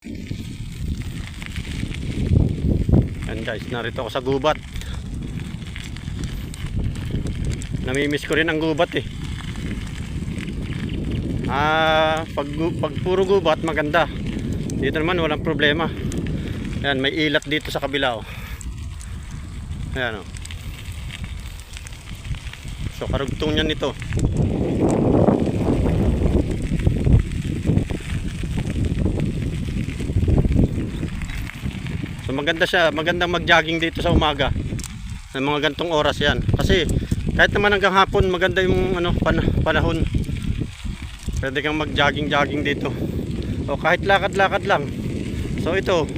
Yan guys, narito ako sa gubat. Namimiss ko rin ang gubat eh. Pag puro gubat maganda. Dito naman walang problema. Yan, may ilat dito sa kabila oh. Ayan oh. So karugtong niyan nito. So maganda siya, magandang mag-jogging dito sa umaga. Sa mga gantong oras 'yan. Kasi kahit naman hanggang hapon maganda yung panahon. Pwede kang mag-jogging dito. O kahit lakad-lakad lang. So itong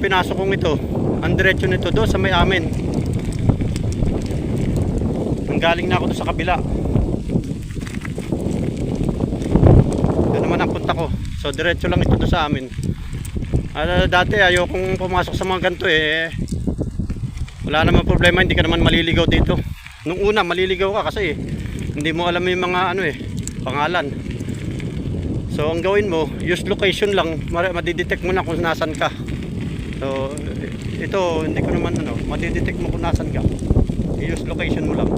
pinasok kong ito, ang diretso nito doon sa may amin. Nanggaling na ako doon sa kabila. Doon naman ang punta ko. So diretso lang ito doon sa amin. Dati ayokong pumasok sa mga ganito eh. Wala naman problema, hindi ka naman maliligaw dito. Nung una maliligaw ka kasi hindi mo alam yung mga pangalan. So ang gawin mo, use location lang, madidetect mo na kung nasan ka. So ito hindi ko naman madidetect mo kung nasan ka. I-use location mo lang.